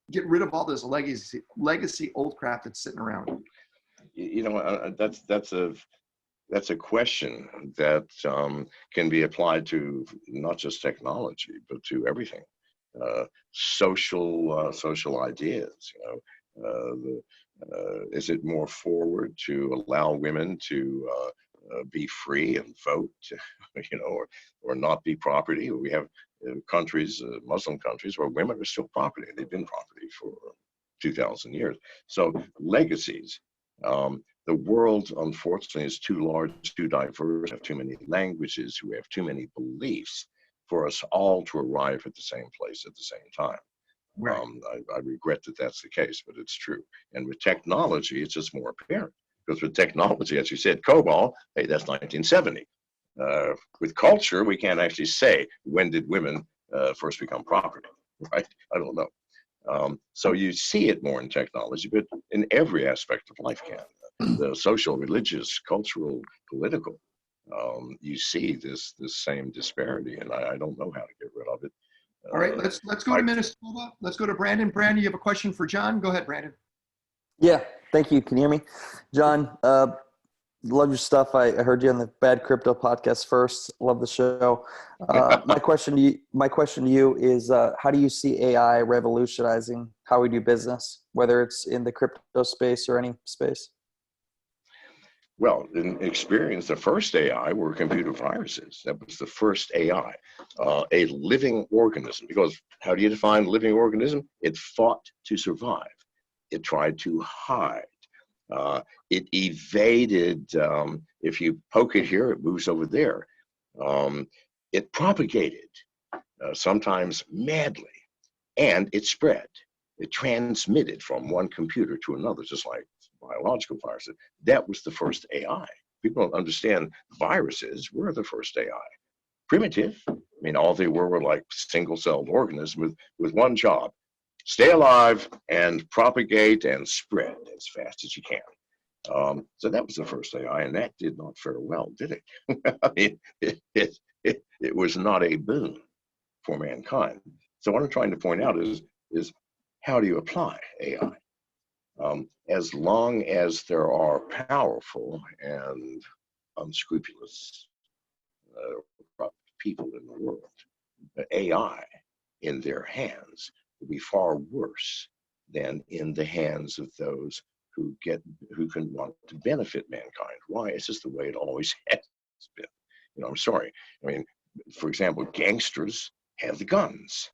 get rid of all this legacy old crap that's sitting around? That's a question that can be applied to not just technology, but to everything. Social ideas. Is it more forward to allow women to be free and vote, or not be property? We have countries, Muslim countries, where women are still property. They've been property for 2,000 years. So legacies. The world, unfortunately, is too large, too diverse, have too many languages, we have too many beliefs for us all to arrive at the same place at the same time. Right. I regret that that's the case, but it's true. And with technology, it's just more apparent. Because with technology, as you said, COBOL, hey, that's 1970. With culture, we can't actually say, when did women first become property, right? I don't know. So you see it more in technology, but in every aspect of life can. The social, religious, cultural, political, you see this same disparity, and I don't know how to get rid of it. All right, let's go to Minnesota. Let's go to Brandon. Brandon, you have a question for John? Go ahead, Brandon. Yeah, thank you. Can you hear me? John, love your stuff. I heard you on the Bad Crypto podcast first. Love the show. My question to you is, how do you see AI revolutionizing how we do business, whether it's in the crypto space or any space? Well, in experience, the first AI were computer viruses. That was the first AI, a living organism. Because how do you define living organism? It fought to survive. It tried to hide. It evaded. If you poke it here, it moves over there. It propagated, sometimes madly, and it spread. It transmitted from one computer to another, just like biological viruses. That was the first AI. People don't understand viruses were the first AI. Primitive. I mean, all they were like single-celled organisms with one job: stay alive and propagate and spread as fast as you can. So that was the first AI, and that did not fare well, did it? I mean, it was not a boon for mankind. So what I'm trying to point out is how do you apply AI? As long as there are powerful and unscrupulous people in the world, the AI in their hands will be far worse than in the hands of those who can want to benefit mankind. Why? It's just the way it always has been. I'm sorry. I mean, for example, gangsters have the guns.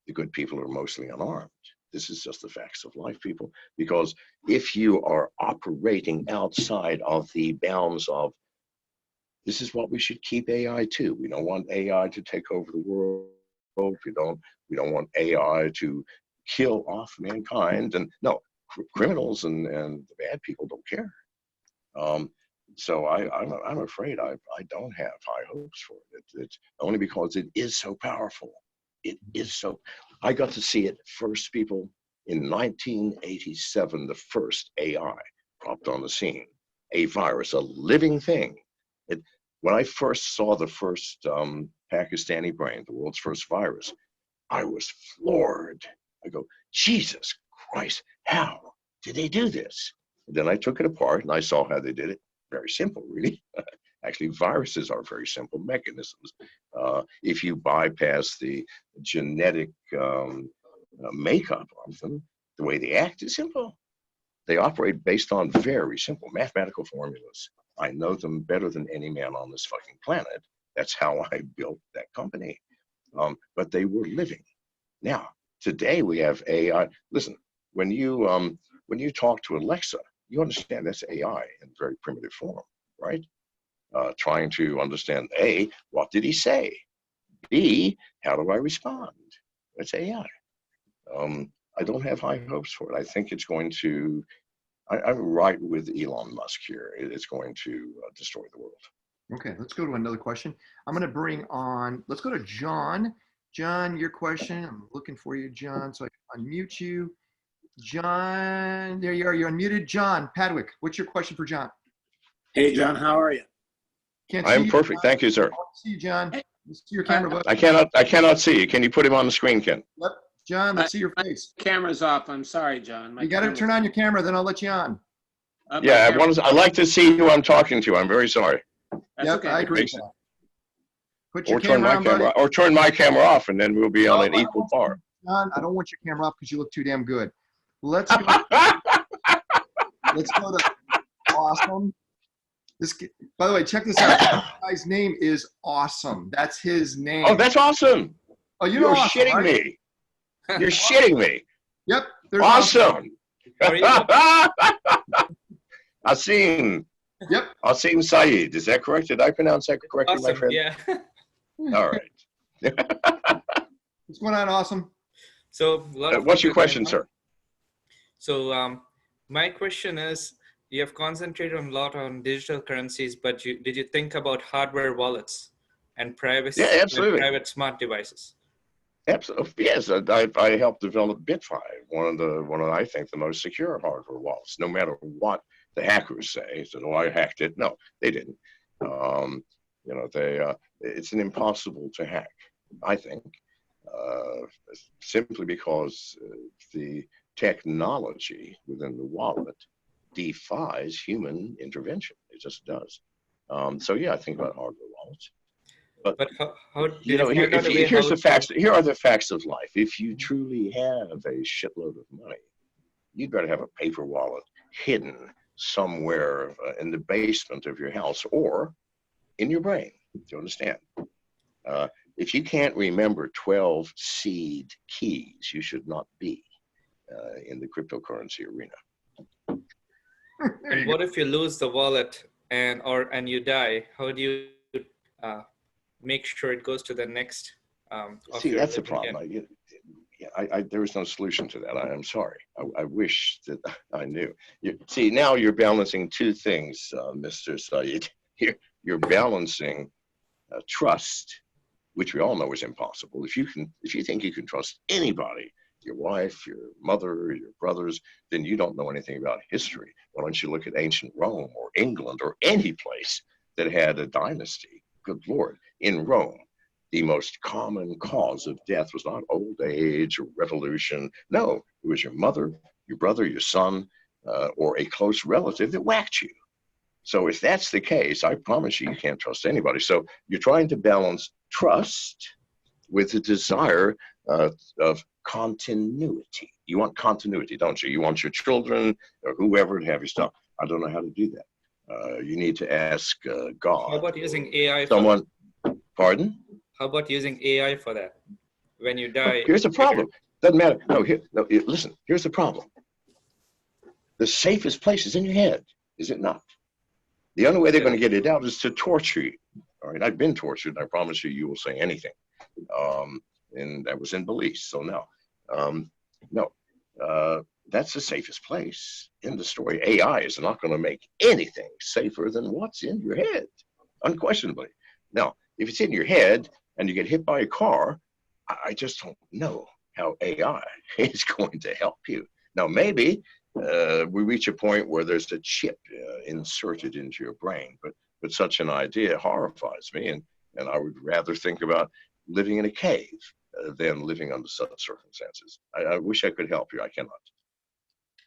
The good people are mostly unarmed. This is just the facts of life, people. Because if you are operating outside of the bounds of, this is what we should keep AI to. We don't want AI to take over the world. We don't want AI to kill off mankind. And no, criminals and the bad people don't care. So I'm afraid I don't have high hopes for it. It's only because it is so powerful. It is so. I got to see it first, people, in 1987. The first AI popped on the scene, a virus, a living thing. When I first saw the first Pakistani brain, the world's first virus, I was floored. I go, Jesus Christ, how did they do this? And then I took it apart and I saw how they did it. Very simple, really. Actually, viruses are very simple mechanisms. If you bypass the genetic makeup of them, the way they act is simple. They operate based on very simple mathematical formulas. I know them better than any man on this fucking planet. That's how I built that company. But they were living. Now, today we have AI. Listen, when you talk to Alexa, you understand that's AI in very primitive form, right? Trying to understand, A, what did he say? B, how do I respond? That's AI. I don't have high hopes for it. I think it's going to, I'm right with Elon Musk here. It's going to destroy the world. Okay, let's go to another question. I'm going to bring on, let's go to John. John, your question. I'm looking for you, John, so I can unmute you. John, there you are. You're unmuted. John Padwick, what's your question for John? Hey, John, how are you? Can't see I'm you, perfect. John. Thank you, sir. I want to see you, John. Let's see your camera, bud. I cannot see you. Can you put him on the screen, Ken? Yep. John, let's see your face. Camera's off. I'm sorry, John. You got to turn on your camera, then I'll let you on. Yeah, I'd like to see who I'm talking to. I'm very sorry. That's Yep, okay. I agree with that. Put your Or turn my camera on, buddy. camera, or turn my camera off, and then we'll be on an equal par. John, I don't want your camera off because you look too damn good. Let's go. Let's go to Awesome. By the way, check this out. This guy's name is Awesome. That's his name. Oh, that's awesome. Oh, you know You're Awesome, shitting right? me. You're shitting me. Yep. There's Awesome. How are you? Asim. Yep. Asim Saeed. Is that correct? Did I pronounce that correctly, my Awesome. friend? Yeah. All right. What's going on, Awesome? So, a lot of What's things your are question, going on. sir? So, my question is, you have concentrated a lot on digital currencies, but did you think about hardware wallets and privacy? Yeah, absolutely. And private smart devices? Absolutely. Yes, I helped develop Bitfi, one of I think the most secure hardware wallets. No matter what the hackers say, so no, I hacked it. No, they didn't. It's an impossible to hack, I think, simply because the technology within the wallet defies human intervention. It just does. So yeah, I think about hardware wallets. But how you know, find out a way here's how the to- facts. Here are the facts of life. If you truly have a shitload of money, you'd better have a paper wallet hidden somewhere in the basement of your house or in your brain. Do you understand? If you can't remember 12 seed keys, you should not be in the cryptocurrency arena. And what if you lose the wallet and you die? How do you make sure it goes to the next? See, that's the problem. There is no solution to that. I am sorry. I wish that I knew. See, now you're balancing two things, Mr. Saeed. You're balancing trust, which we all know is impossible. If you think you can trust anybody, your wife, your mother, your brothers, then you don't know anything about history. Why don't you look at ancient Rome or England or any place that had a dynasty? Good Lord. In Rome, the most common cause of death was not old age or revolution. No, it was your mother, your brother, your son, or a close relative that whacked you. So if that's the case, I promise you can't trust anybody. So you're trying to balance trust with the desire of continuity. You want continuity, don't you? You want your children or whoever to have your stuff. I don't know how to do that. You need to ask God. How about using AI? Someone, pardon? How about using AI for that? When you die. Here's the problem. Doesn't matter. Listen, here's the problem. The safest place is in your head, is it not? The only way they're going to get it out is to torture you. All right, I've been tortured. I promise you will say anything. And that was in Belize. So no, that's the safest place in the story. AI is not going to make anything safer than what's in your head, unquestionably. Now, if it's in your head and you get hit by a car, I just don't know how AI is going to help you. Now, maybe we reach a point where there's a chip inserted into your brain, but such an idea horrifies me, and I would rather think about living in a cave than living under such circumstances. I wish I could help you. I cannot.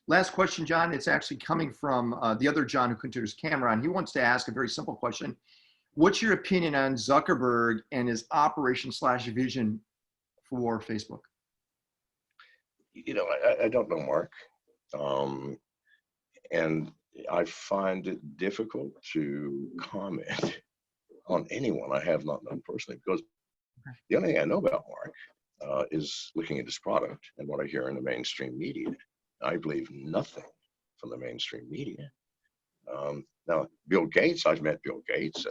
Last question, John. It's actually coming from the other John who couldn't turn his camera on. He wants to ask a very simple question. What's your opinion on Zuckerberg and his operation/vision for Facebook? You know, I don't know, Mark. And I find it difficult to comment on anyone I have not known personally, because the only thing I know about Mark is looking at his product and what I hear in the mainstream media. I believe nothing from the mainstream media. Now, Bill Gates, I've met Bill Gates,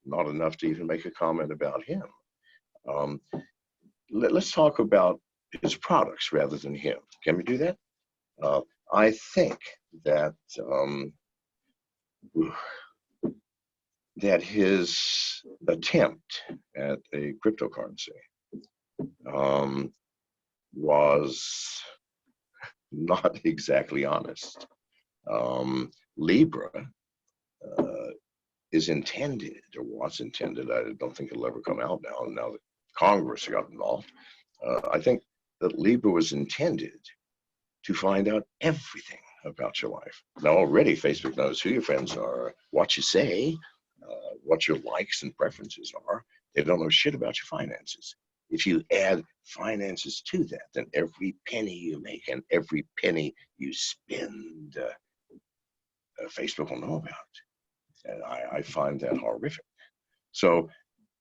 not enough to even make a comment about him. Let's talk about his products rather than him. Can we do that? I think that that his attempt at a cryptocurrency was not exactly honest. Libra is intended, or was intended, I don't think it'll ever come out now that Congress got involved. I think that Libra was intended to find out everything about your life. Now already Facebook knows who your friends are, what you say, what your likes and preferences are. They don't know shit about your finances. If you add finances to that, then every penny you make and every penny you spend, Facebook will know about. And I find that horrific. So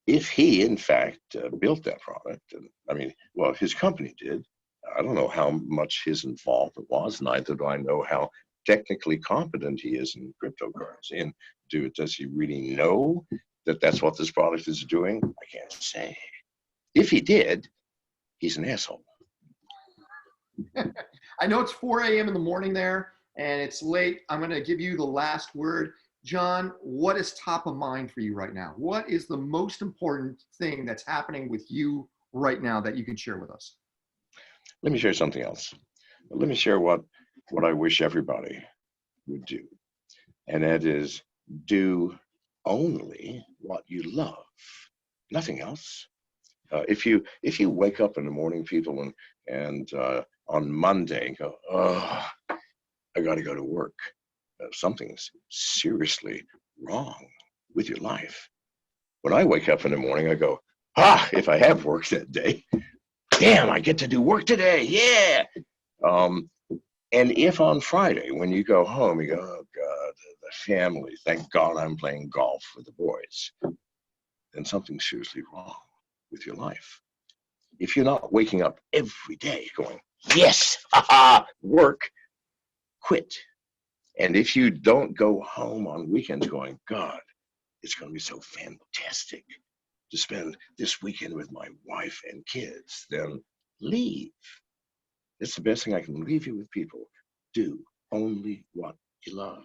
if he, in fact, built that product, and I mean, well, his company did. I don't know how much his involvement was, neither do I know how technically competent he is in cryptocurrency. And does he really know that that's what this product is doing? I can't say. If he did, he's an asshole. I know it's 4 a.m. in the morning there, and it's late. I'm going to give you the last word. John, what is top of mind for you right now? What is the most important thing that's happening with you right now that you can share with us? Let me share something else. Let me share what I wish everybody would do. And that is do only what you love, nothing else. If you wake up in the morning, people, and on Monday go, oh, I got to go to work. Something's seriously wrong with your life. When I wake up in the morning, I go, if I have work that day, damn, I get to do work today. Yeah. And if on Friday, when you go home, you go, oh God, the family, thank God I'm playing golf with the boys, then something's seriously wrong with your life. If you're not waking up every day going, yes, work, quit. And if you don't go home on weekends going, God, it's going to be so fantastic to spend this weekend with my wife and kids, then leave. It's the best thing I can leave you with, people. Do only what you love,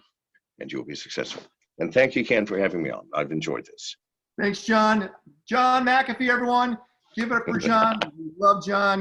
and you'll be successful. And thank you, Ken, for having me on. I've enjoyed this. Thanks, John. John McAfee, everyone. Give it up for John. We love John.